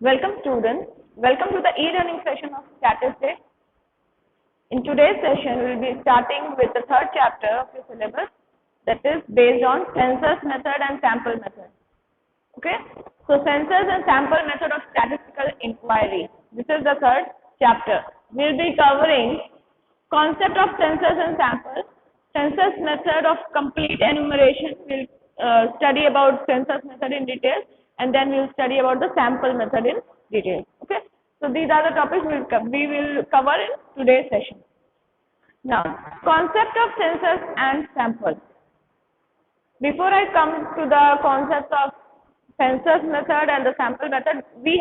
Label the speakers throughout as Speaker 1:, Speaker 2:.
Speaker 1: Welcome students, welcome to the e-learning session of statistics. In today's session, we will be starting with the third chapter of your syllabus, that is based on census method and sample method. Okay, so census and sample method of statistical inquiry. This is the third chapter. We will be covering concept of census and sample, census method of complete enumeration. We will study about census method in detail, and then we will study about the sample method in detail. Okay, so these are the topics we will cover in today's session. Now, concept of census and sample. Before I come to the concept of census method and the sample method, we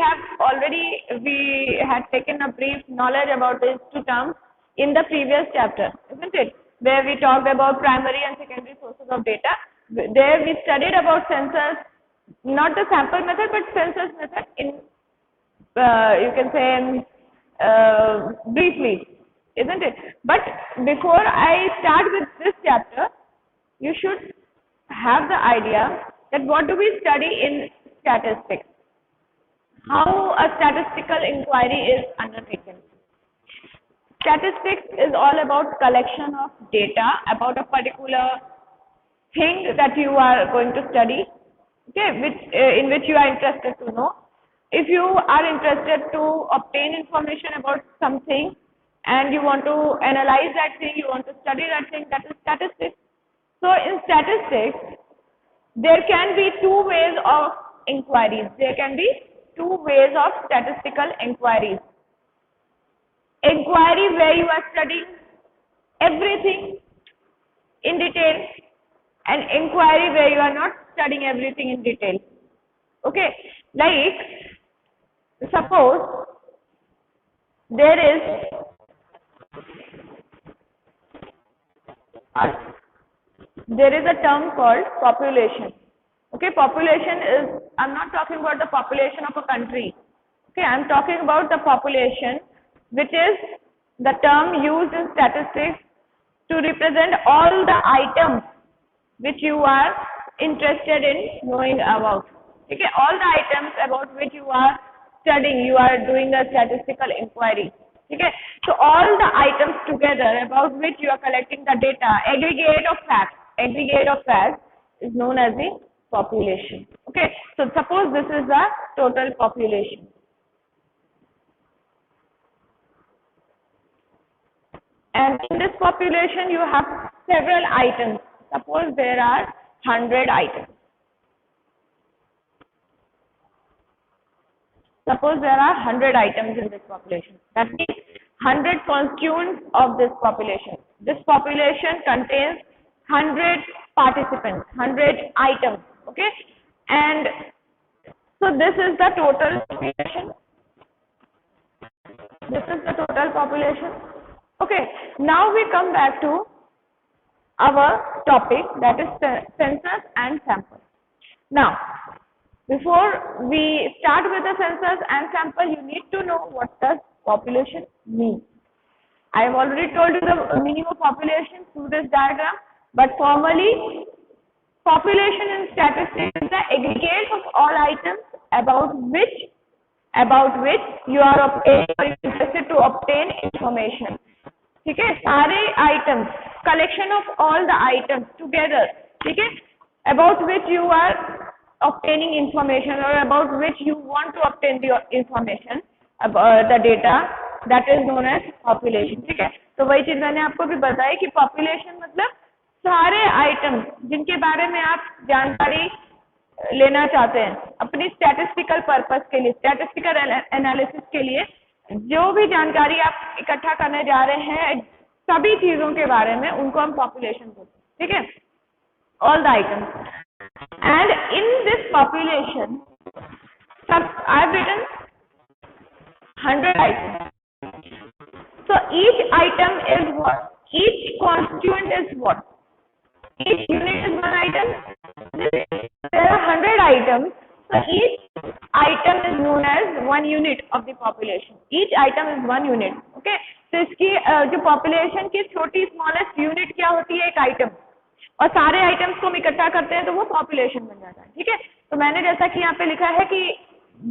Speaker 1: had taken a brief knowledge about these two terms in the previous chapter, isn't it? Where we talked about primary and secondary sources of data. There we studied about census, not the sample method, but census method in, you can say, briefly, isn't it? But before I start with this chapter, you should have the idea that what do we study in statistics, how a statistical inquiry is undertaken. Statistics is all about collection of data about a particular thing that you are going to study, okay, in which you are interested to know. If you are interested to obtain information about something and you want to analyze that thing, you want to study that thing, that is statistics. So in statistics, there can be two ways of inquiries. There can be two ways of statistical inquiries. Inquiry where you are studying everything in detail, and inquiry where you are not studying everything in detail. Okay, like suppose there is a term called population. Okay, population is, I'm not talking about the population of a country. Okay, I'm talking about the population, which is the term used in statistics to represent all the items which you are interested in knowing about. Okay, all the items about which you are studying, you are doing a statistical inquiry. Okay, so all the items together about which you are collecting the data, aggregate of facts is known as the population. Okay, so suppose this is the total population. And in this population you have several items. Suppose there are 100 items. Suppose there are 100 items in this population. That means 100 constituents of this population. This population contains 100 participants, 100 items. Okay, and so this is the total population. This is the total population. Okay, now we come back to our topic, that is census and sample. Now, before we start with the census and sample, you need to know what does population mean. I have already told you the meaning of population through this diagram, but formally, population in statistics is the aggregate of all items about which you are interested to obtain information. ठीक है, सारे items, collection of all the items together, ठीक है, about which you are obtaining information or about which you want to obtain the information about the data, that is known as population. ठीक है, तो वही चीज मैंने आपको भी बताया कि population मतलब सारे items जिनके बारे में आप जानकारी लेना चाहते हैं अपनी statistical purpose के लिए, statistical analysis के लिए, जो भी जानकारी आप इकट्ठा करने जा रहे हैं सभी चीजों के बारे में, उनको हम पॉपुलेशन बोलते हैं. ठीक है, all the items. And in this population I have written 100 items. So each item is what? Each constituent is what? Each unit is one item. There are 100 items. So each item is known as one unit of the population. Each item is one unit. Okay. तो इसकी जो population की छोटी smallest unit क्या होती है? एक item. और सारे आइटम्स को हम इकट्ठा करते हैं तो वो पॉपुलेशन बन जाता है. ठीक है, तो मैंने जैसा कि यहाँ पे लिखा है कि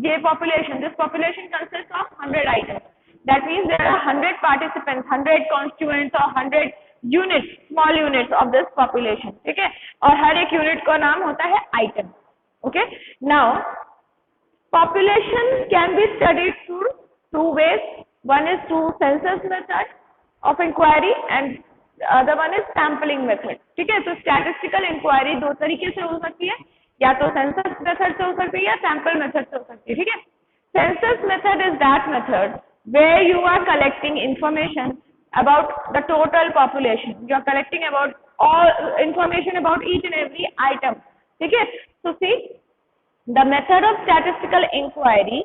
Speaker 1: ये population, this population consists of 100 items. That means there are 100 participants, 100 constituents or 100 units, small units of this population. ठीक है, और हर एक यूनिट का नाम होता है item. Okay, now population can be studied through two ways. One is through census method of inquiry and other one is sampling method. ठीक है, तो statistical inquiry दो तरीके से हो सकती है, या तो census method से हो सकती है या sample method से हो सकती है. ठीक है, census method is that method where you are collecting information about the total population. You are collecting about all information about each and every item. ठीक है, so see the method of statistical inquiry,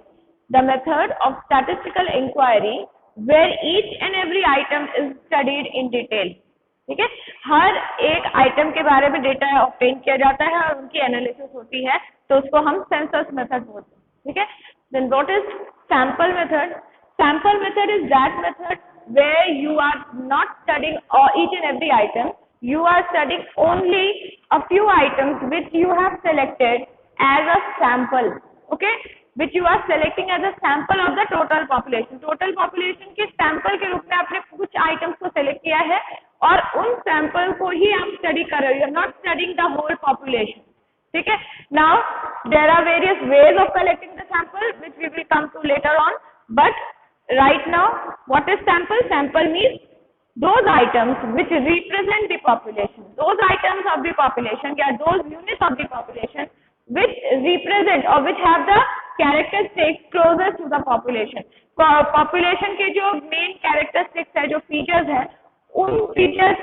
Speaker 1: where each and every item is studied in detail. ठीक है, हर एक item के बारे में data obtain किया जाता है और उनकी एनालिसिस होती है, तो उसको हम सेंसस मेथड बोलते हैं. ठीक है, then what is sample method? Sample method is that method where you are not studying each and every item. You are studying only a few items which you have selected as a sample. Okay, which you are selecting as a sample of the total population. Total population के sample के रूप में आपने कुछ items को select किया है और उन sample को ही आप study कर रहे हो. You are not studying the whole population. ठीक है, now there are various ways of collecting the sample which we will come to later on, but right now what is sample? Sample means those items which represent the population, those items of the population या those units of the population which represent or which have the characteristics closest to the population. Population के जो main characteristics है, जो features है, उन features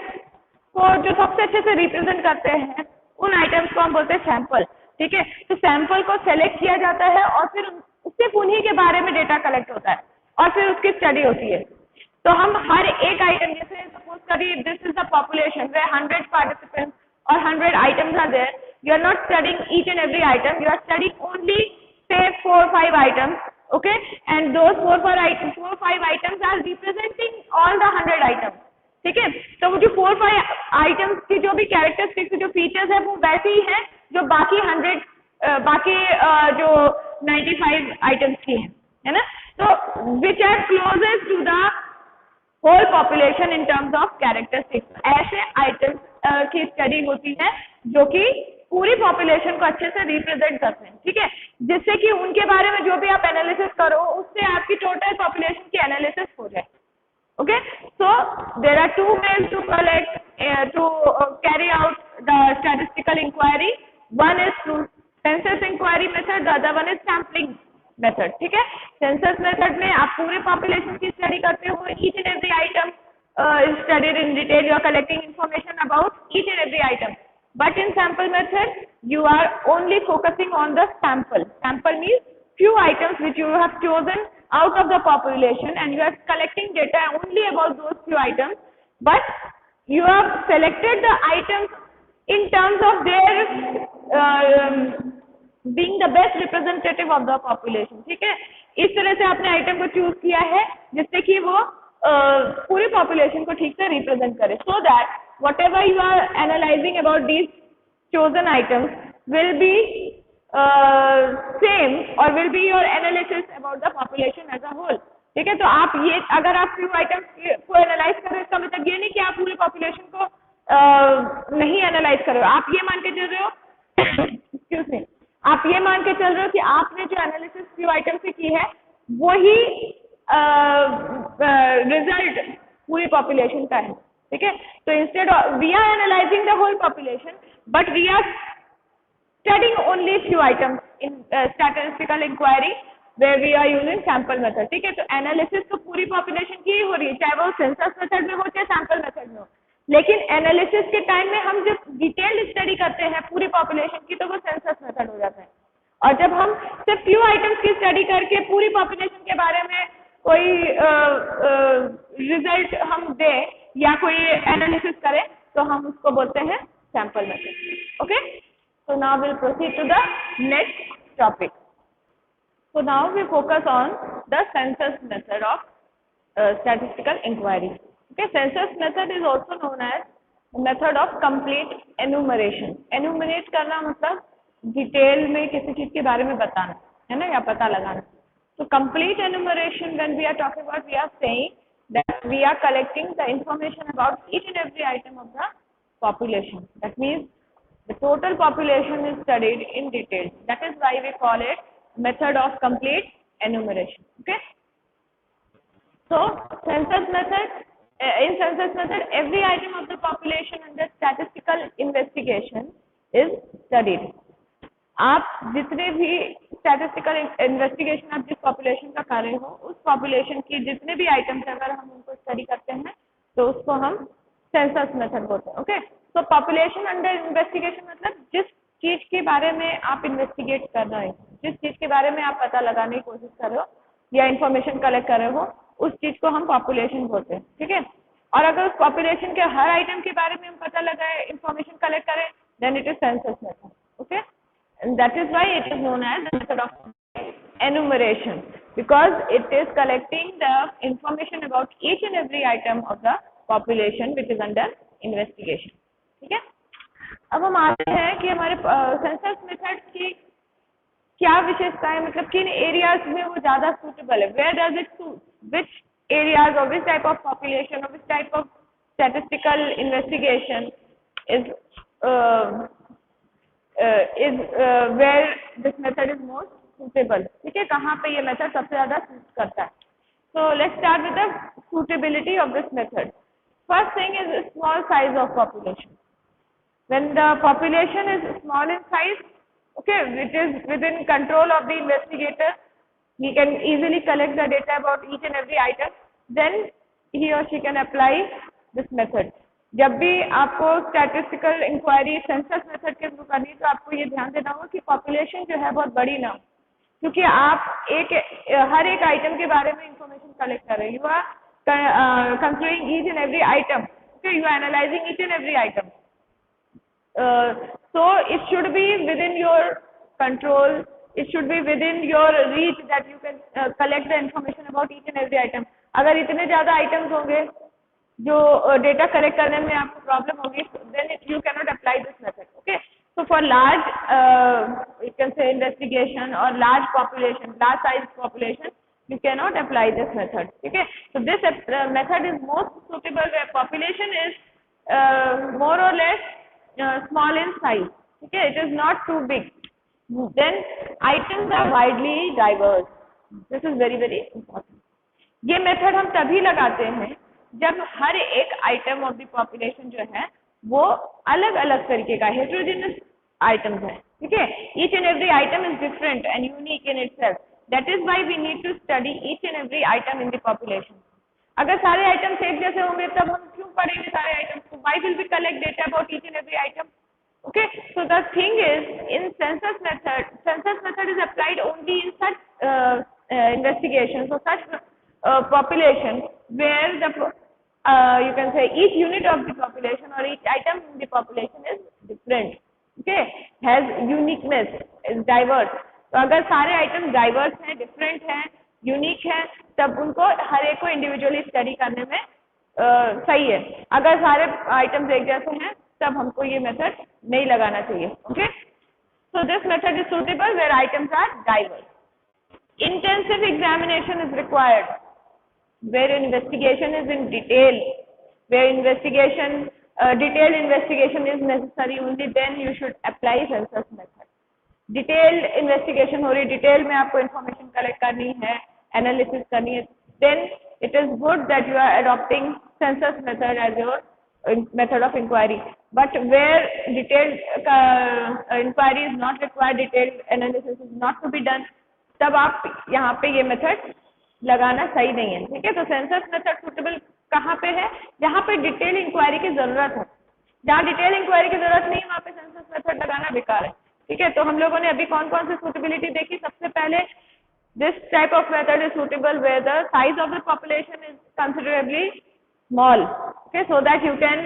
Speaker 1: को जो सबसे अच्छे से represent करते हैं, उन items को हम बोलते हैं sample. ठीक है, तो sample को select किया जाता है और फिर उससे उन्हीं के बारे में डेटा कलेक्ट होता है और फिर उसकी स्टडी होती है. तो हम हर एक आइटम, जैसे सपोज करिए this is the population where 100 participants और 100 items are there. You are not studying each and every item, you are studying only say 4-5 items. Okay, and those 4-5 items are representing all the 100 items. ठीक है, तो वो जो 4-5 items की जो भी characteristics, जो फीचर्स है, वो वैसे ही है जो बाकी 95 आइटम्स की है ना. So which are closest to the whole population in terms of characteristics. ऐसे आइटम्स की स्टडी होती है जो कि पूरी पॉपुलेशन को अच्छे से रिप्रेजेंट करते हैं. ठीक है, जिससे कि उनके बारे में जो भी आप एनालिसिस करो उससे आपकी टोटल पॉपुलेशन की एनालिसिस हो जाए. Okay, so there are two ways to collect to carry out the statistical inquiry. One is through census inquiry method, the other one is sampling method. ठीक है, सेंसस मेथड में आप पूरे population की study करते हो, each and every item studied in detail, you are collecting information about each and every item. But in sample method you are only focusing on the sample. Sample means few items which you have chosen out of the population and you are collecting data only about those few items, but you have selected the items in terms of their being the best representative of the population. ठीक है, इस तरह से आपने item को choose किया है जिससे कि वो पूरी पॉपुलेशन को ठीक से रिप्रेजेंट करे, so that whatever you are analyzing about these chosen items will be same or will be your analysis about the population as a whole. ठीक है, तो आप ये अगर आप few items को एनालाइज कर रहे हो, इसका मतलब ये नहीं कि आप पूरी पॉपुलेशन को नहीं एनालाइज कर रहे हो. आप ये मान के चल रहे हो एक्सक्यूज मी, आप ये मान के चल रहे हो कि आपने जो एनालिसिस फ्यू आइटम से की है वही रिजल्ट पूरी पॉपुलेशन का है. ठीक है, तो instead we are analysing the whole population but we are studying only few items in statistical inquiry where we are using sample method. ठीक है, तो एनालिसिस तो पूरी पॉपुलेशन की ही हो रही है, चाहे वो सेंसस मेथड में हो चाहे सैंपल मेथड में हो. लेकिन एनालिसिस के टाइम में हम जब डिटेल्ड स्टडी करते हैं पूरी पॉपुलेशन की तो वो सेंसस मेथड हो जाता है. और जब हम सिर्फ फ्यू आइटम्स की स्टडी करके पूरी पॉपुलेशन के बारे में कोई रिजल्ट हम दें या कोई एनालिसिस करें तो हम उसको बोलते हैं sample method. Okay, so now we'll proceed to the next topic. So now we focus on the census method of statistical inquiry. Okay, census method is also known as method of complete enumeration. Enumerate करना मतलब detail में किसी चीज के बारे में बताना. है ना, या पता लगाना. So complete enumeration, when we are talking about, we are saying that we are collecting the information about each and every item of the population. That means the total population is studied in detail. That is why we call it method of complete enumeration. Okay. So census method, in census method, every item of the population under statistical investigation is studied. आप जितने भी statistical investigation आप जिस population का कर रहे हो, उस पॉपुलेशन की जितने भी आइटम्स अगर हम उनको स्टडी करते हैं तो उसको हम सेंसस मेथड बोलते हैं. ओके. तो पॉपुलेशन अंडर इन्वेस्टिगेशन मतलब जिस चीज के बारे में आप इन्वेस्टिगेट कर रहे हो, जिस चीज के बारे में आप पता लगाने की कोशिश कर रहे हो या इंफॉर्मेशन कलेक्ट कर रहे हो, उस चीज को हम पॉपुलेशन बोलते हैं. ठीक है. और अगर उस पॉपुलेशन के हर आइटम के बारे में हम पता लगाए, इंफॉर्मेशन कलेक्ट करें, then it is census method. Okay. And that is why it is known as the method of enumeration, because it is collecting the information about each and every item of the population which is under investigation. ठीक है. अब हम आते हैं कि हमारे census method की क्या विशेषता है, मतलब किन एरियाज में वो ज्यादा सूटेबल है. Where does it suit, which areas और विच टाइप ऑफ पॉपुलेशन और which type of statistical investigation is where this method is most suitable. ठीक है. कहाँ पे ये मेथड सबसे ज्यादा सूट करता है. So let's start with the suitability of this method. First thing is small size of population. When the population is small in size, okay, which is within control of the investigator, he can easily collect the data about each and every item, then he or she can apply this method. जब भी आपको statistical inquiry census method के through करनी है तो आपको ये ध्यान देना होगा कि पॉपुलेशन जो है बहुत बड़ी ना हो, क्योंकि आप हर एक आइटम के बारे में इंफॉर्मेशन कलेक्ट कर रहे हैं. You are considering each and every item. Okay. You are analysing each and every item. So it should be within your control, it should be within your reach that you can collect the information about each and every item. अगर इतने ज्यादा items होंगे जो data collect करने में आपको problem होगी, then you cannot apply this method. Okay. So for large you can say investigation or large population, large size population, you cannot apply this method. Okay. So this method is most suitable where population is more or less small in size. Okay. It is not too big. Then items are widely diverse. This is very very important. ये method हम तभी लगाते हैं जब हर एक item of the population जो है वो अलग अलग तरीके का हेटेरोजेनस आइटम्स है. ठीक है. Each and every item is different and unique in itself. That is why we need to study each and every item in the population. अगर सारे आइटम्स एक जैसे होंगे तब हम क्यों पढ़ेंगे सारे आइटम्स को. Why will we collect data about each and every item. Okay. So the thing is, in census method is applied only in such investigations, so such population where the you can say each unit of the population or each item in the population is different. Okay. Has uniqueness, is diverse. तो अगर सारे item diverse हैं, different हैं, unique हैं, तब उनको हर एक को इंडिविजुअली स्टडी करने में सही है. अगर सारे आइटम्स एक जैसे हैं तब हमको ये मेथड नहीं लगाना चाहिए. Okay. So this method is suitable where items are diverse. Intensive examination is required where investigation is in detail, where detail investigation is necessary, only then you should apply census method. Detail investigation हो रही, detail में आपको information collect करनी है, analysis करनी है, then it is good that you are adopting census method as your method of inquiry. But where detailed inquiry is not required, detailed analysis is not to be done, तब आप यहाँ पे ये method लगाना सही नहीं है. ठीक है. तो सेंसस मेथड सुटेबल कहाँ पे है? जहाँ पे डिटेल इंक्वायरी की जरूरत है. जहाँ डिटेल इंक्वायरी की जरूरत नहीं, वहाँ पे सेंसस मेथड लगाना बेकार है. ठीक है. तो हम लोगों ने अभी कौन कौन सी सुटेबिलिटी देखी. सबसे पहले this type of method is suitable where the size of the population is considerably small. Okay, so that you can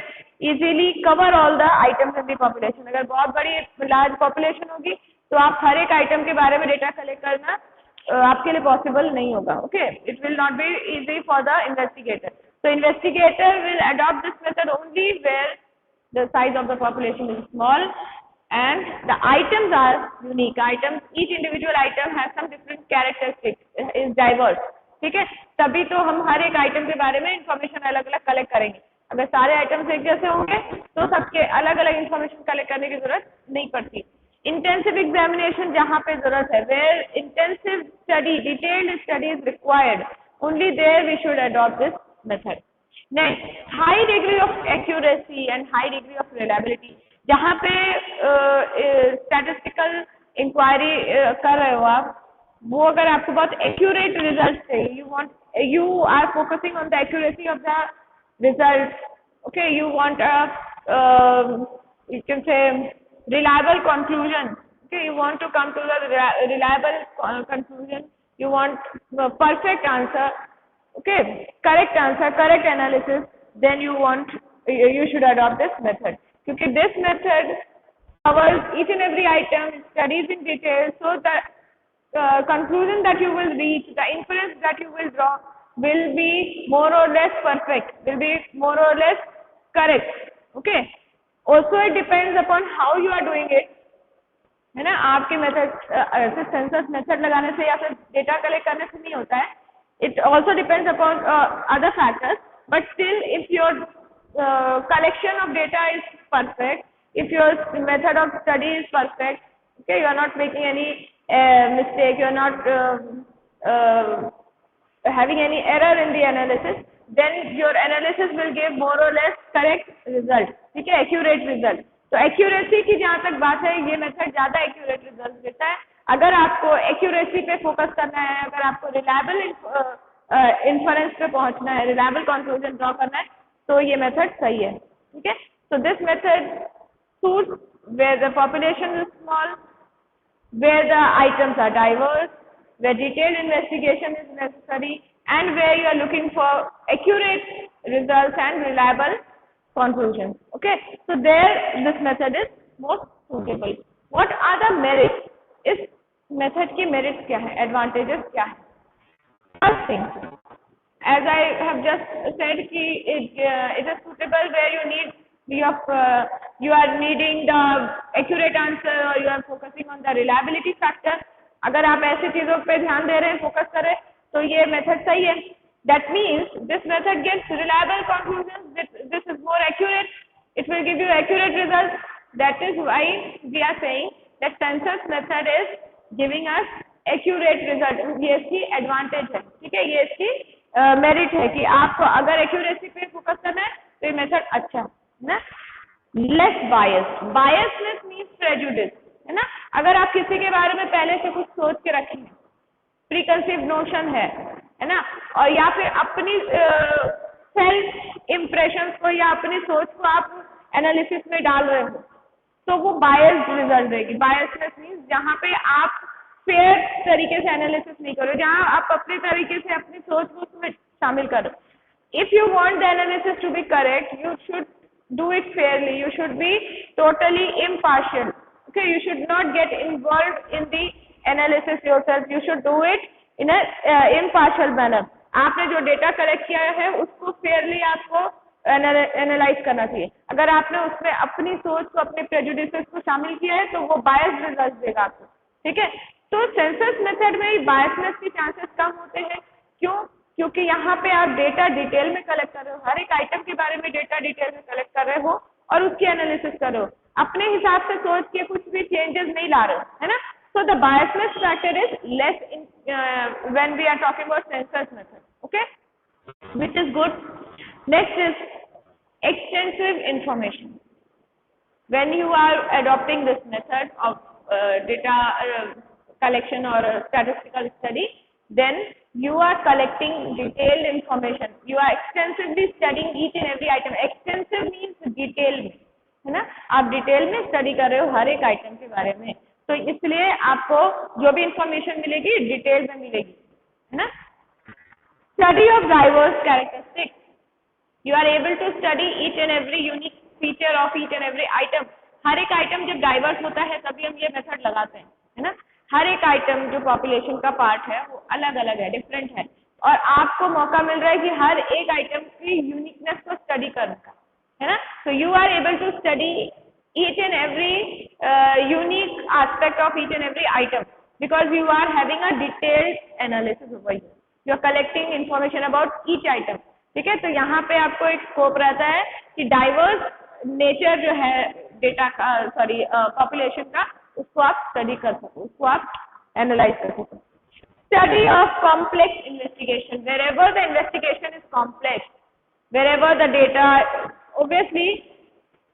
Speaker 1: easily cover all the items in the population. अगर बहुत बड़ी large population होगी तो आप हर एक item के बारे में data collect करना आपके लिए possible नहीं होगा. Okay, it will not be easy for the investigator. So investigator will adopt this method only where the size of the population is small and the items are unique items, each individual item has some different characteristics, is diverse. ठीक है, तभी तो हम हर एक item के बारे में information अलग अलग कलेक्ट करेंगे. अगर सारे आइटम्स एक जैसे होंगे तो सबके अलग अलग इंफॉर्मेशन कलेक्ट करने की जरूरत नहीं पड़ती. इंटेंसिव एग्जामिनेशन जहाँ पे जरूरत है, where intensive study, detailed study is required, only there we should adopt this method. Next, high degree of accuracy and high degree of reliability. जहाँ पे स्टैटिस्टिकल इंक्वायरी कर रहे हो आप, वो अगर आपको बहुत एक्यूरेट रिजल्ट चाहिए, you are focusing on the accuracy of the results. Okay, you want a you can say reliable conclusion. Okay, you want to come to the reliable conclusion. You want the perfect answer. Okay, correct answer, correct analysis. Then you should adopt this method. Because this method covers each and every item, studies in detail, so the conclusion that you will reach, the inference that you will draw will be more or less perfect, will be more or less correct. Okay. Also it depends upon how you are doing it. है ना, आपके method ऐसे census method लगाने से या फिर data collect करने से नहीं होता है. It also depends upon other factors, but still if your collection of data is perfect, if your method of study is perfect, okay, you are not making any mistake, you are not having any error in the analysis, then your analysis will give more or less correct result. ठीक है, accurate result. तो accuracy की जहाँ तक बात है, ये method ज्यादा एक्यूरेट रिजल्ट देता है. अगर आपको एक्यूरेसी पे फोकस करना है, अगर आपको रिलायबल इन्फरेंस पे पहुंचना है, रिलायबल कंक्लूजन ड्रॉ करना है, तो ये मेथड सही है. ठीक है, so this method suits where the population is small, where the items are diverse, where detailed investigation is necessary, and where you are looking for accurate results and reliable conclusions. Okay, so there this method is most suitable. What are the merits? इस method की merits क्या है, advantages क्या है? First thing, as I have just said कि it is suitable where you are needing the accurate answer or you are focusing on the reliability factor. अगर आप ऐसी चीजों पे ध्यान दे रहे हैं, फोकस कर रहे हैं, तो ये मेथड सही है. That means this method gives reliable conclusions. This is more accurate. It will give you accurate results. That is why we are saying that census method is giving us accurate result. ये इसकी advantage है. ठीक है, ये इसकी merit है कि आपको अगर एक्यूरेसी पे फोकस करना है तो ये मेथड अच्छा है ना. लेस बायस, बायसनेस मीन्स प्रेजुडिस, है ना. अगर आप किसी के बारे में पहले से कुछ सोच के रखे हैं, प्रीकंसीव नोशन है ना, और या फिर अपनी सेल्फ इम्प्रेशंस को या अपनी सोच को आप एनालिसिस में डाल रहे हो, तो वो बायस्ड रिजल्ट देगी. बायसनेस मीन्स जहाँ पे आप फेयर तरीके से एनालिसिस नहीं करो, जहाँ आप अपने तरीके से अपनी सोच को उसमें शामिल करो. If you want the analysis to be correct, you should do it fairly, you should be totally impartial. Okay, you should not get involved in the analysis yourself, you should do it in a impartial manner. आपने जो data collect किया है उसको Fairlie आपको analyse करना चाहिए. अगर आपने उसमें अपनी सोच को, अपने प्रेजुडिसेस को शामिल किया है, तो वो बायस्ड रिजल्ट देगा आपको. ठीक है, तो सेंसस मेथड में बायसनेस के चांसेस कम होते हैं. क्यों? क्योंकि यहाँ पे आप डेटा डिटेल में कलेक्ट कर रहे हो, हर एक आइटम के बारे में डेटा डिटेल में कलेक्ट कर रहे हो और उसकी एनालिसिस कर रहे हो, अपने हिसाब से सोच के कुछ भी चेंजेस नहीं ला रहे हो, है ना. So the biasness factor is less in when we are talking about census method. Okay, which is good. Next is extensive information. When you are adopting this method of data collection or statistical study, then you are collecting detailed information. You are extensively studying each and every item. Extensive means detail में, है ना. आप detail में study कर रहे हो हर एक item के बारे में, तो इसलिए आपको जो भी इंफॉर्मेशन मिलेगी डिटेल में मिलेगी, है ना. Study of diverse characteristics. You are able to study each and every unique feature of each and every item. हर एक आइटम जब डाइवर्स होता है तभी हम ये मेथड लगाते हैं, है ना. हर एक आइटम जो पॉपुलेशन का पार्ट है वो अलग अलग है, डिफरेंट है, और आपको मौका मिल रहा है कि हर एक आइटम की यूनिकनेस को स्टडी करने का, है ना. तो you are able to study each and every unique aspect of each and every item because you are having a detailed analysis over here. You are collecting information about each item. ठीक है, तो यहाँ पे आपको एक scope रहता है कि डाइवर्स नेचर जो है डेटा का पॉपुलेशन का उसको आप स्टडी कर सको, उसको आप एनालाइज कर सको. Study of complex investigation. Wherever the investigation is complex, wherever the data, obviously,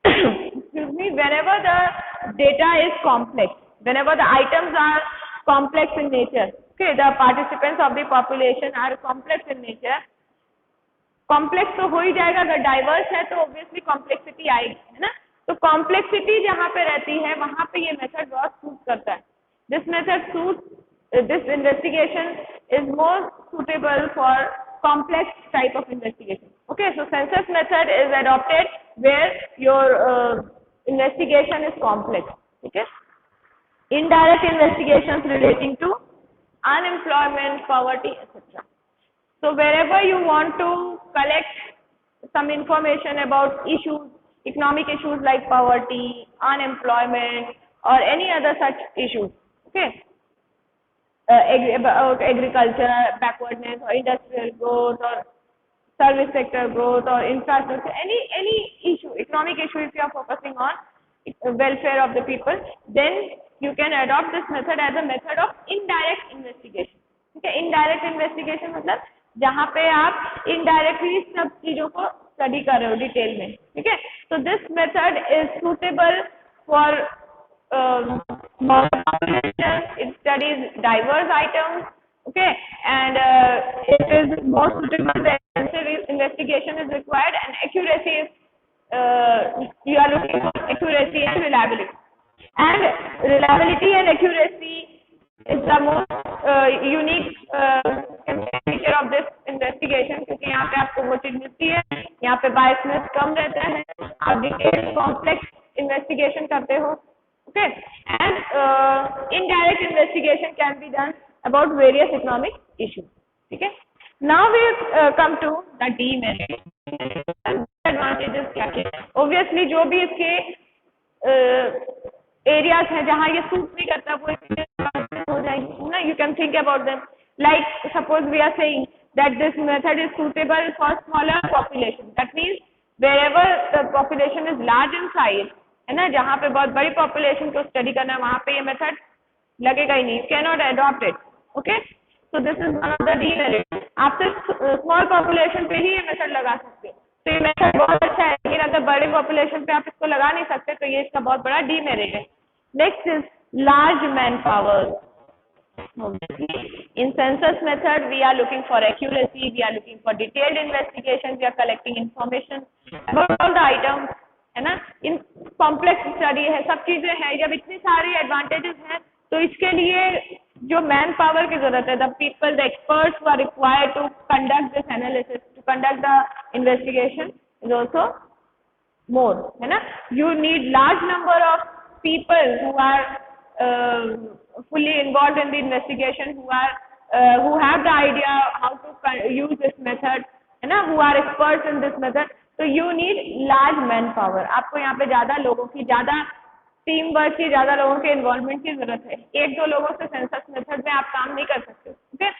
Speaker 1: excuse me, whenever the data is complex, whenever the items are complex in nature, okay, the participants of the population are complex in nature. Complex तो हो ही जाएगा, अगर diverse है तो obviously complexity आएगी, है ना. तो कॉम्प्लेक्सिटी जहाँ पे रहती है वहां पे ये मेथड बहुत सूट करता है. This method suit this investigation is more suitable for complex type of investigation. Okay, so census method is adopted where your investigation is complex. Okay, indirect investigations relating to unemployment, poverty, etc. So wherever you want to collect some information about issues, economic issues like poverty, unemployment, or any other such issues, okay, agriculture backwardness or industrial growth or service sector growth or infrastructure, any issue, economic issue, if you are focusing on welfare of the people, then you can adopt this method as a method of indirect investigation. Okay, indirect investigation मतलब जहाँ पे आप indirectly सब चीजों को study कर रहे हो डिटेल में. ठीक है, तो this method is suitable for it studies diverse items, okay, and it is more suitable. The extensive investigation is required and accuracy is you are looking for accuracy and reliability, and accuracy is the most unique feature of this investigation, क्योंकि यहाँ पे आपको वो चीज मिलती है, यहाँ पे बायसनेस कम रहता है, आप डिटेल कॉम्प्लेक्स इन्वेस्टिगेशन करते हो. Okay, and indirect investigation can be done about various economic issues. Okay, now we come to the demerit. Advantages क्या क्या? Obviously जो भी इसके areas हैं जहाँ ये सूट नहीं करता वो हो जाएगी ना. You can think about them. Like suppose we are saying that this method is suitable for smaller population. That means wherever the population is large in size, है ना, जहाँ पे बहुत बड़ी पॉपुलेशन को स्टडी करना है वहाँ पे ये मेथड लगेगा ही नहीं. You can not adopt it. Okay, so this is one of the demerit. आप सिर्फ स्मॉल पॉपुलेशन पे ही ये मेथड लगा सकते हो, तो ये मेथड बहुत अच्छा है, लेकिन अगर बड़े पॉपुलेशन पे आप इसको लगा नहीं सकते तो ये इसका बहुत बड़ा डीमेरिट है. Next is large man power. In census method, we are looking for accuracy, we are looking for detailed investigation, we are collecting information about all the items, है ना. इन कॉम्प्लेक्स स्टडी है, सब चीजें हैं, जब इतनी सारी एडवांटेजेस हैं तो इसके लिए जो मैन पावर की जरूरत है, the people, the experts are required to conduct this analysis, to conduct the investigation is also more, है ना. You need large number of people who are fully involved in the investigation, who have the idea how to use this method, है ना, who are experts in this method. So you need large manpower. आपको यहाँ पे ज्यादा लोगों की, ज्यादा team work की, ज्यादा लोगों के इन्वॉल्वमेंट की जरूरत है. एक दो लोगों से सेंसस मेथड में आप काम नहीं कर सकते. Okay,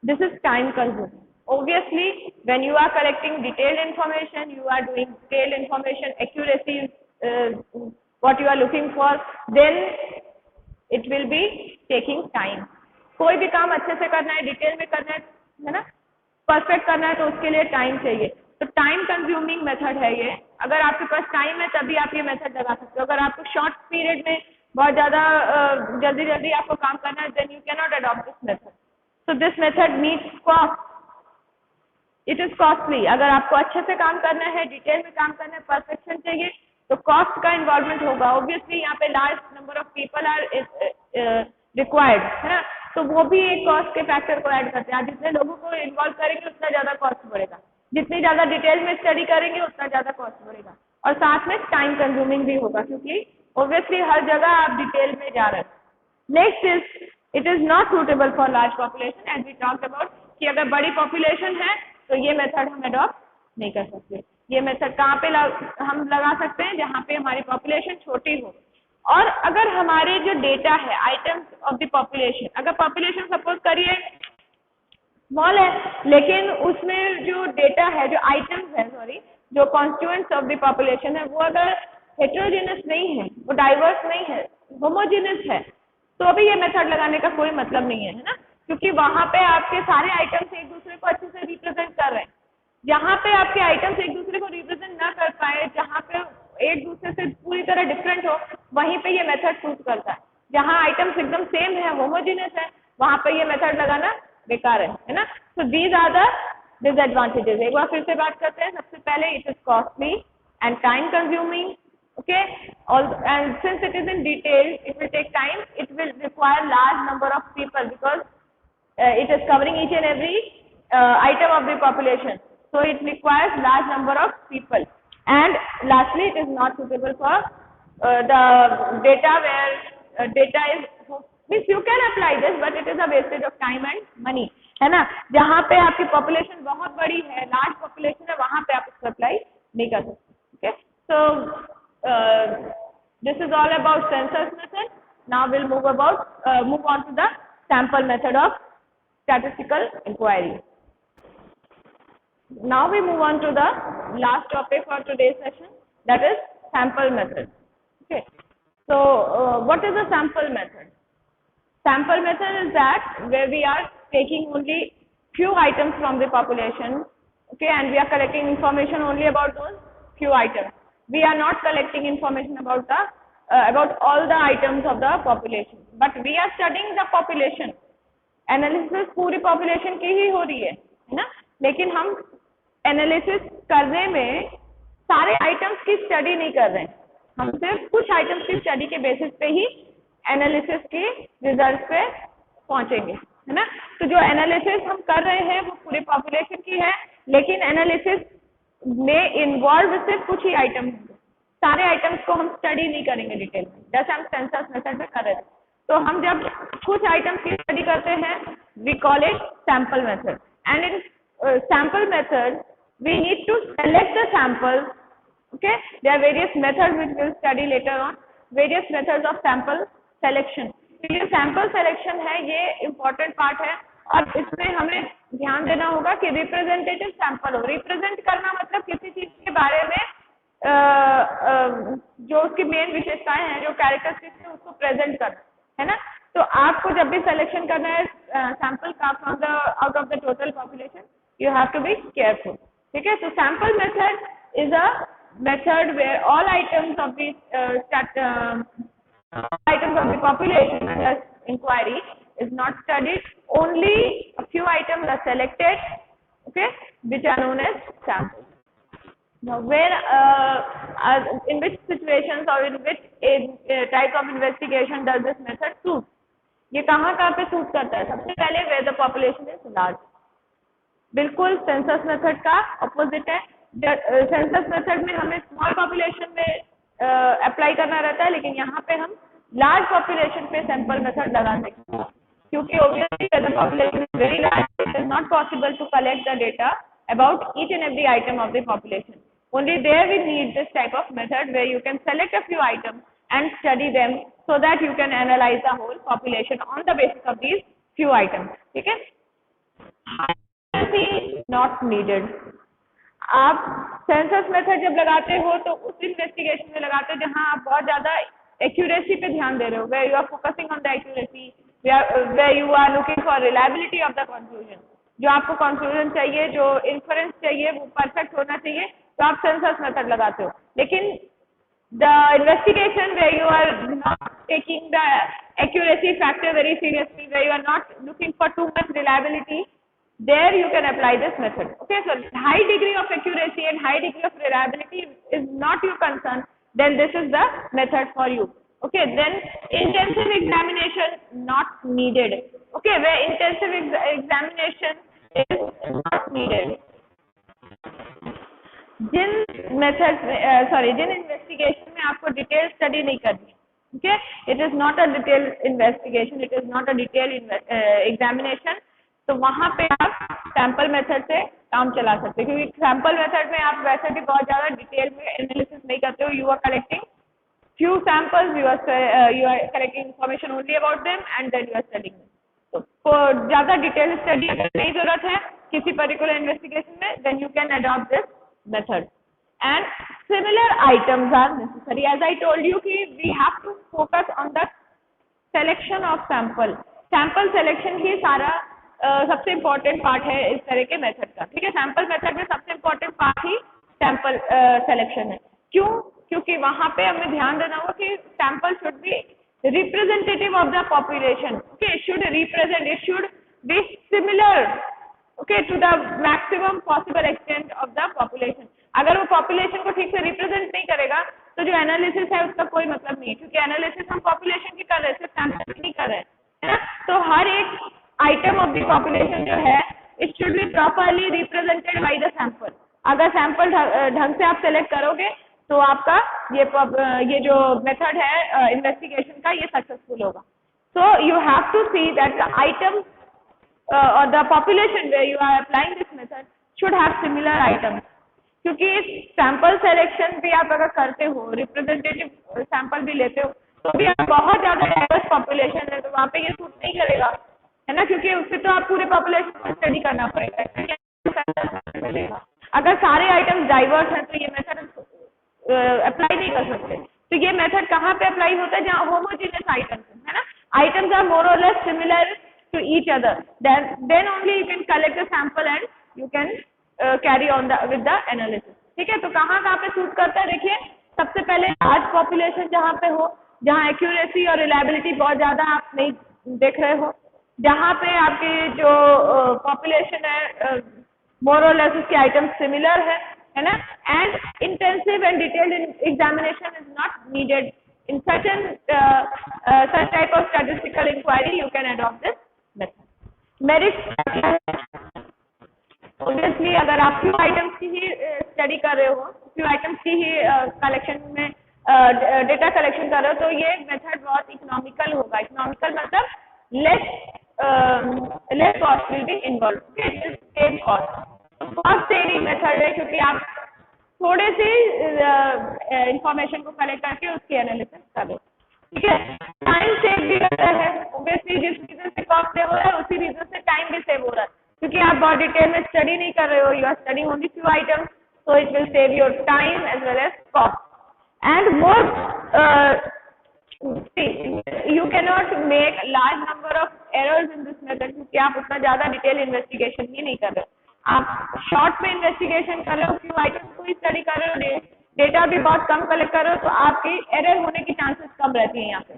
Speaker 1: this is time consuming. Obviously, when you are collecting detailed information, you are doing detailed information, accuracy what you are looking for, then it will be taking time. कोई भी काम अच्छे से करना है, डिटेल में करना है ना, परफेक्ट करना है, तो उसके लिए टाइम चाहिए. तो टाइम कंज्यूमिंग मेथड है ये. अगर आपके पास टाइम है तभी आप ये मेथड लगा सकते हो. अगर आपको शॉर्ट पीरियड में बहुत ज्यादा जल्दी आपको काम करना है, then you can not adopt this method. So this method needs cost. It is costly. अगर आपको अच्छे से काम करना है, डिटेल में काम करना है, परफेक्शन चाहिए, तो कॉस्ट का इन्वॉल्वमेंट होगा. ऑब्वियसली यहाँ पे large number of people are required, है ना, तो वो भी एक कॉस्ट के फैक्टर को ऐड करते हैं. आप जितने लोगों को इन्वॉल्व करेंगे उतना ज्यादा कॉस्ट बढ़ेगा, जितनी ज्यादा डिटेल में स्टडी करेंगे उतना ज्यादा कॉस्ट बढ़ेगा, और साथ में टाइम कंज्यूमिंग भी होगा, क्योंकि ऑब्वियसली हर जगह आप डिटेल में जा रहे हैं. Next is it is not suitable for large population, as we talked about, कि अगर बड़ी पॉपुलेशन है तो ये मेथड हम अडॉप्ट नहीं कर सकते. ये मेथड कहाँ पे हम लगा सकते हैं, जहाँ पे हमारी पॉपुलेशन छोटी हो. और अगर हमारे जो डेटा है आइटम्स ऑफ द पॉपुलेशन, अगर पॉपुलेशन सपोज करिए स्मॉल है लेकिन उसमें जो डेटा है, जो आइटम्स है, सॉरी, जो कॉन्स्टिट्यूएंट्स ऑफ द पॉपुलेशन है वो अगर हेटेरोजेनस नहीं है, वो डाइवर्स नहीं है, होमोजेनस है, तो अभी ये मेथड लगाने का कोई मतलब नहीं है ना, क्योंकि वहां पे आपके सारे आइटम्स एक दूसरे को अच्छे से रिप्रेजेंट कर रहे हैं। जहाँ पे आपके आइटम्स एक दूसरे को रिप्रेजेंट ना कर पाए, जहाँ पे एक दूसरे से पूरी तरह डिफरेंट हो, वहीं पे ये मेथड सूट करता है। जहाँ आइटम्स एकदम सेम है, होमोजेनियस है, वहां पे ये मेथड लगाना बेकार है ना। So these are the disadvantages. एक बार फिर से बात करते हैं। सबसे पहले it is costly and time consuming, okay, and since it is in detail, it will take time, it will require large number of people because it is covering each and every item of the population, so it requires large number of people, and lastly it is not suitable for the data where data is means you can apply this but it is a wastage of time and money, है ना। जहाँ पे आपकी population बहुत बड़ी है, large population है, वहां पे आप इसको अप्लाई नहीं कर सकते। Okay, so this is all about census method. Now we'll move on to the sample method of statistical inquiry. Now we move on to the last topic for today's session, that is sample method. Okay, so what is a sample method? Sample method is that where we are taking only few items from the population, okay, and we are collecting information only about those few items. We are not collecting information about the about all the items of the population, but we are studying the population. Analysis पूरी population की ही हो रही है ना, लेकिन हम analysis करने में सारे आइटम्स की स्टडी नहीं कर रहे हैं, हम सिर्फ कुछ आइटम्स की स्टडी के बेसिस पे ही एनालिसिस के रिजल्ट पे पहुंचेंगे, है ना। तो जो एनालिसिस हम कर रहे हैं वो पूरी पॉपुलेशन की है, लेकिन एनालिसिस में इन्वॉल्व सिर्फ कुछ ही आइटम होंगे, सारे आइटम्स को हम स्टडी नहीं करेंगे डिटेल में, जैसे हम सेंसस मेथड में कर रहे थे। तो हम जब कुछ आइटम्स की स्टडी करते हैं, we call it sample method, and in sample method we need to select the samples, okay, there are various methods which we'll study later on, various methods of sample selection. ये sample selection है, ये important part है, और इसमें हमें ध्यान देना होगा कि रिप्रेजेंटेटिव सैंपल हो। रिप्रेजेंट करना मतलब किसी चीज के बारे में जो उसकी मेन विशेषताएं हैं, जो कैरेक्टरिस्टिक्स है, उसको प्रेजेंट करना, है ना। तो आपको जब भी सिलेक्शन करना है सैंपल का from the out of the total population, you have to be careful, ठीक है। तो sample method is a method where all items of the population under inquiry is not studied, only a few items are selected, okay, which are known as samples. Now where in which situations or in which type of investigation does this method suit? ये कहाँ पे suit करता है? सबसे पहले where the population is large, बिल्कुल census method का opposite है। सेंसस मेथड में हमें स्मॉल पॉपुलेशन में अप्लाई करना रहता है, लेकिन यहाँ पे हम लार्ज पॉपुलेशन पे सैंपल मेथड लगा सकते हैं, क्योंकि obviously the population is very large, it is not possible to collect the data about each and every item of the population. Only there we need this type of method where you can select a few items and study them so that you can analyze the whole population on the basis of these few items, ठीक है। Not needed. आप census method जब लगाते हो तो उस investigation में लगाते हो जहां आप बहुत ज्यादा एक्यूरेसी पे ध्यान दे रहे हो, where you are focusing on the accuracy, where you are looking for reliability of the conclusion. जो आपको कंक्लूजन चाहिए, जो इन्फरेंस चाहिए, वो परफेक्ट होना चाहिए, तो आप सेंसस मेथड लगाते हो। लेकिन the investigation where you are not taking the accuracy factor very seriously, where you are not looking for too much reliability, there you can apply this method, okay. So high degree of accuracy and high degree of reliability is not your concern, then this is the method for you, okay. Then intensive examination not needed, okay, where intensive examination is not needed. जिन investigation में आपको detail study नहीं करनी है, okay, it is not a detailed investigation, it is not a detailed examination, तो वहां पे आप सैंपल मेथड से काम चला सकते हैं, क्योंकि सैंपल मेथड में आप वैसे भी बहुत ज्यादा डिटेल में एनालिसिस नहीं करते हो, you are collecting few samples, you are collecting information only about them and then you are studying them. तो ज़्यादा डिटेल स्टडी अगर नहीं जरूरत है किसी पर्टिकुलर इन्वेस्टिगेशन में, then you can adopt this method. And similar items are necessary. As I told you कि we have to focus on the selection of sample. Sample selection ही सारा सबसे इम्पोर्टेंट पार्ट है इस तरह के मेथड का, ठीक है. सैंपल मेथड में सबसे इम्पोर्टेंट पार्ट ही सैंपल सिलेक्शन है. क्यों? क्योंकि वहां पे हमें ध्यान देना होगा कि sample should be representative of the population. Okay, should represent, it should be similar okay to the maximum possible extent of the population. अगर वो पॉपुलेशन को ठीक से रिप्रेजेंट नहीं करेगा तो जो एनालिसिस है उसका कोई मतलब नहीं, क्योंकि एनालिसिस हम पॉपुलेशन की कर रहे हैं, सिर्फ सैंपल की नहीं कर रहे हैं, है ना. तो हर एक आइटम ऑफ द पॉपुलेशन जो है it should be properly represented by the sample. अगर सैंपल ढंग से आप सेलेक्ट करोगे तो आपका ये जो मेथड है इन्वेस्टिगेशन का ये सक्सेसफुल होगा. So you have to see that the item और the population where you are applying this method should have similar items. क्योंकि सैंपल सिलेक्शन भी आप अगर करते हो, रिप्रेजेंटेटिव सैंपल भी लेते हो, तो भी आप बहुत ज्यादा डाइवर्स पॉपुलेशन है तो वहाँ पे ये सूट नहीं करेगा, है ना. क्योंकि उससे तो आप पूरे पॉपुलेशन को स्टडी करना पड़ेगा. अगर सारे आइटम्स डाइवर्स हैं तो ये मेथड अप्लाई नहीं कर सकते. तो ये मेथड कहाँ पे अप्लाई होता है? जहाँ होमोजीनियस आइटम्स है ना, items are more or less similar to each other, then only you can collect the sample and you can carry on with the analysis. ठीक है, तो कहाँ पे सूट करता है? देखिए, सबसे पहले लार्ज पॉपुलेशन जहाँ पे हो, जहाँ एक्यूरेसी और रिलायबिलिटी बहुत ज्यादा आप नहीं देख रहे हो, जहाँ पे आपकी जो पॉपुलेशन है मोर और लेस उसके आइटम्स सिमिलर है ना. And intensive and detailed examination is not needed in such type of statistical inquiry. You can adopt this method. Merit obviously अगर आप फ्यू आइटम्स की ही स्टडी कर रहे हो, फ्यू आइटम्स की ही कलेक्शन में डेटा कलेक्शन कर रहे हो, तो ये मेथड बहुत इकोनॉमिकल होगा. इकोनॉमिकल मतलब less cost will be involve, save cost. बहुत सेविंग मेथड है क्योंकि आप थोड़े से इंफॉर्मेशन को कलेक्ट करके उसकी एनालिसिस करो. ठीक है, टाइम सेव भी करता है. ऑब्वियसली जिस रीजन से कॉस्ट सेव हो रहा है उसी रीजन से टाइम भी सेव हो रहा है, क्योंकि आप बहुत डिटेल में स्टडी नहीं कर रहे हो, you are studying only few items, so it will save your time as well as cost. And more you can not make large number of errors in this method, क्योंकि आप उतना ज्यादा detail investigation ही नहीं कर रहे हो. आप short में इन्वेस्टिगेशन कर रहे हो, फ्यू आइटम्स को ही स्टडी कर रहे हो, डेटा भी बहुत कम कलेक्ट कर रहे हो, तो आपकी एरर होने की चांसेस कम रहती है. यहाँ पे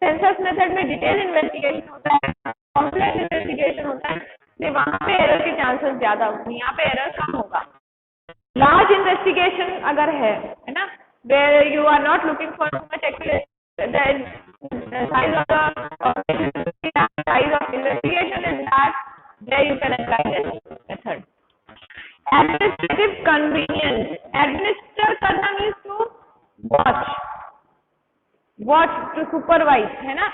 Speaker 1: सेंसस मेथड में डिटेल इन्वेस्टिगेशन होता है, कॉम्प्लेक्स इन्वेस्टिगेशन होता है, तो वहाँ पे एरर के चांसेस ज्यादा होंगे, यहाँ पे एरर कम होगा. लार्ज इन्वेस्टिगेशन अगर है ना, where you are not looking for too much accuracy, the size of investigation is large, there you can apply this method. Administrative convenience. Administer करना means to watch, to supervise, है ना,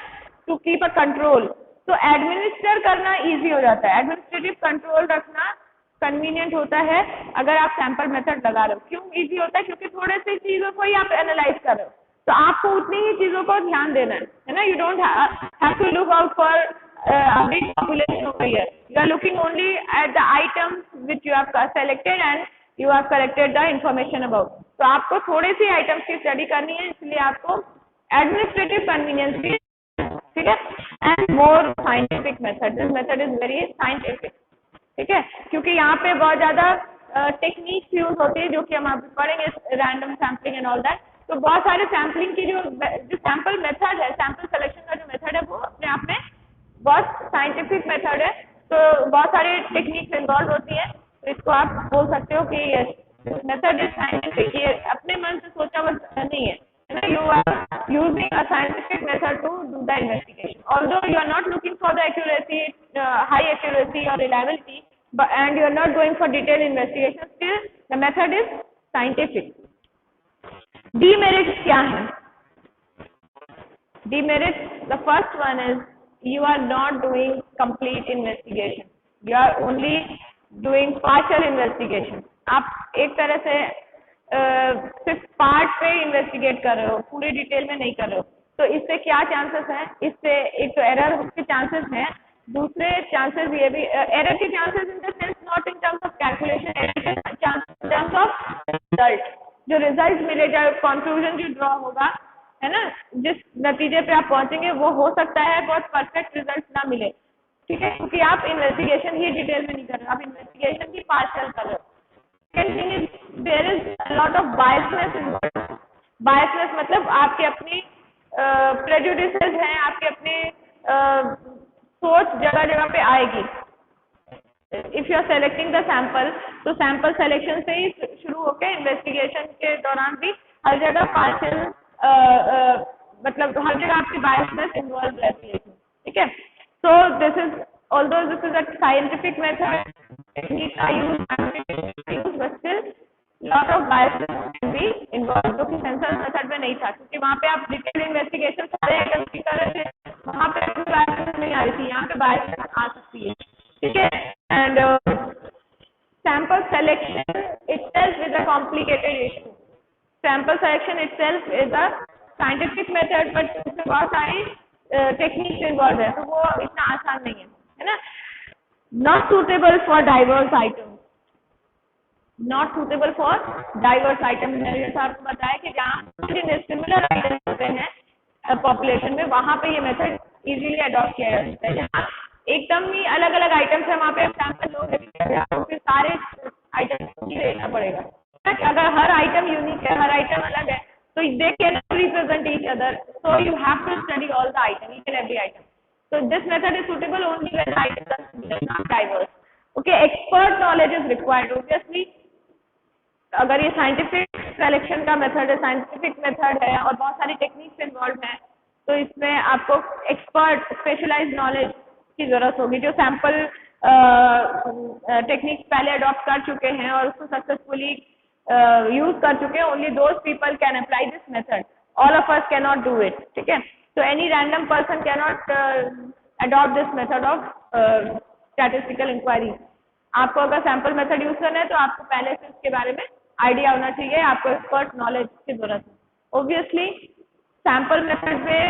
Speaker 1: to keep a control. तो administer करना easy हो जाता है. Administrative control रखना convenient होता है अगर आप sample method लगा रहे हो. क्यों easy होता है? क्योंकि थोड़े से चीजों को ही आप एनालाइज कर रहे हो, तो आपको उतनी ही चीजों को ध्यान देना है ना. You don't have to look out for a big population over here. You are looking only at the items which you have selected and you have collected the information about. तो आपको थोड़े सी आइटम्स की study करनी है, इसलिए आपको administrative convenience भी, ठीक है. And more scientific method. This method is very scientific, ठीक है, क्योंकि यहाँ पे बहुत ज्यादा टेक्निक्स यूज होती है जो कि हम आप पढ़ेंगे, random sampling and all that. तो बहुत सारे सैम्पलिंग की जो सैंपल मेथड है, सैंपल सिलेक्शन का जो मेथड है, वो अपने आप में बहुत साइंटिफिक मेथड है. तो बहुत सारे टेक्निक्स इन्वॉल्व होती है, तो इसको आप बोल सकते हो कि यस मेथड इज साइंटिफिक. ये अपने मन से सोचा हुआ नहीं है, you are using a scientific method to do the investigation. Although you are not looking for the accuracy, high accuracy और reliability, and you are not going for detailed investigation, still the method is scientific. Demerits क्या है? Demerits, the first one is you are not doing complete investigation, you are only doing partial investigation. आप एक तरह से सिर्फ part पे investigate कर रहे हो, पूरी डिटेल में नहीं कर रहे हो, तो इससे क्या चांसेस हैं, इससे एक तो एरर के चांसेस हैं, दूसरे चांसेस ये भी एरर के chances in the sense not in terms of calculation, error के chances in terms of result, जो रिजल्ट मिलेगा, कंक्लूजन जो ड्रॉ होगा, है ना, जिस नतीजे पे आप पहुंचेंगे वो हो सकता है बहुत परफेक्ट रिजल्ट ना मिले, ठीक है, क्योंकि आप इन्वेस्टिगेशन ही डिटेल में नहीं कर रहे हो, आप इन्वेस्टिगेशन ही पार्शियल कर रहे हो। Second thing is there is lot of biasness involve. Biasness मतलब आपके अपनी प्रेजुडिसेस हैं, आपके अपने सोच जगह जगह पे आएगी। If you are selecting the sample, तो सैंपल सिलेक्शन से ही शुरू होकर इन्वेस्टिगेशन के दौरान भी हर जगह पार्शियल मतलब हर जगह आपकी बायसनेस इन्वॉल्व रहती है, ठीक है। So this is although this is a scientific method technique I use, but still lot of biases can be involved, जो कि सेंसस मेथड में नहीं था, क्योंकि वहाँ पे आप डिटेल इन्वेस्टिगेशन सारे आइटम्स की कर रहे थे, वहाँ पे कोई बायस नहीं आ रही थी, यहाँ पे बायस आ सकती है, ठीक है। And sample selection itself is a complicated issue. Sample selection itself is a scientific method, but उसमें बहुत सारी टेक्निक्स इन्वॉल्व है, तो वो इतना आसान नहीं है ना। Not suitable for diverse items. Not suitable for diverse items. मैंने जैसा आपको बताया कि जहाँ सिमिलर आइटम्स होते हैं पॉपुलेशन में, वहाँ पे ये मेथड इजीली अडॉप्ट किया जा सकता है। जहाँ एकदम ही अलग अलग आइटम्स है, वहाँ पे सैंपल लोग तो फिर सारे आइटम्स ही देखना पड़ेगा। अगर हर आइटम यूनिक है, हर आइटम अलग है, तो they can represent each other, so you have to study all the item, each and every item. So this method is suitable only when the items are not diverse. Okay, expert knowledge is required. Obviously, अगर ये scientific selection का method है, scientific method है और बहुत सारी techniques involve हैं, तो इसमें आपको एक्सपर्ट स्पेशलाइज्ड नॉलेज की जरूरत होगी, जो सैंपल टेक्निक्स पहले अडॉप्ट कर चुके हैं और उसको सक्सेसफुली यूज कर चुके हैं. Only those people can apply this method. All of us can not do it. ठीक है, so any random person cannot adopt this method of statistical inquiry. आपको अगर सैंपल मेथड यूज करना है तो आपको पहले से इसके बारे में आइडिया होना चाहिए, आपको एक्सपर्ट नॉलेज की जरूरत है. ऑब्वियसली सैंपल मेथड में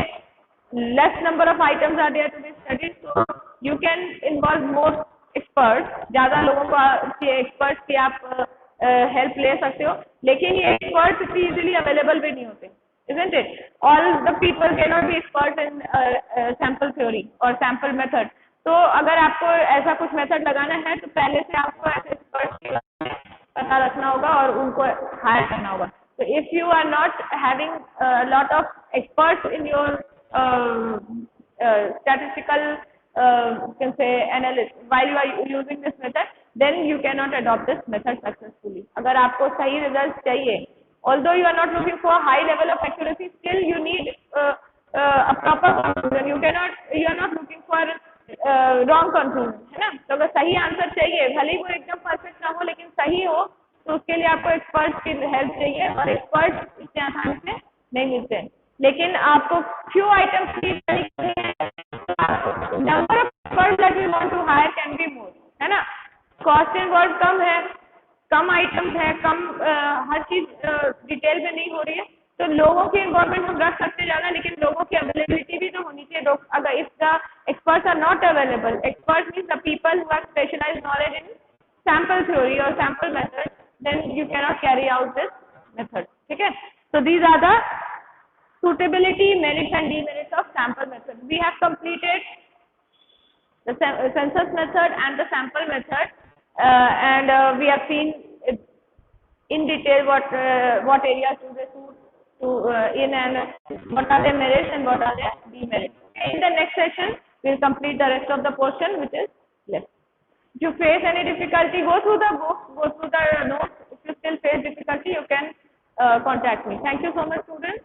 Speaker 1: less number of items are there to be studied, so you can involve more expert. ज्यादा लोगों को एक्सपर्ट की आप हेल्प ले सकते हो, लेकिन ये एक्सपर्ट इतनी इजीली अवेलेबल भी नहीं होते. Isn't it? All the people cannot be expert in sample theory or sample method. तो अगर आपको ऐसा कुछ मेथड लगाना है तो पहले से आपको ऐसे एक्सपर्ट के बारे में पता रखना होगा और उनको हायर करना होगा. So if you are not having a lot of experts in your statistical can say analysis while you are using this method, then you cannot adopt this method successfully. अगर आपको सही रिजल्ट चाहिए, although you are not looking for high level of accuracy, still you need a proper conclusion. You are not looking for wrong conclusion, है ना. तो अगर सही answer चाहिए, भले ही वो एकदम परफेक्ट ना हो लेकिन सही हो, तो उसके लिए आपको एक्सपर्ट की हेल्प चाहिए और एक्सपर्ट इतने आसानी से नहीं मिलते. लेकिन आपको फ्यू आइटम्स की number of expert that we want to hire can be more, है ना. कॉस्ट इन्वॉल्व कम है, कम आइटम्स है, कम हर चीज डिटेल में नहीं हो रही है, तो लोगों की इन्वॉल्वमेंट हम रख सकते ज्यादा, लेकिन लोगों की अवेलेबिलिटी भी तो होनी चाहिए. अगर if the experts are not available, experts means the people who are specialized knowledge in sample theory और sample method, then you cannot carry out this method. ठीक है, so these are the suitability, merits and demerits of sample method. We have completed the census method and the sample method. And we have seen in detail what areas do they suit to in and what are their merits and what are their demerits. In the next session, we will complete the rest of the portion which is left. If you face any difficulty, go through the book, go through the notes. If you still face difficulty, you can contact me. Thank you so much, students.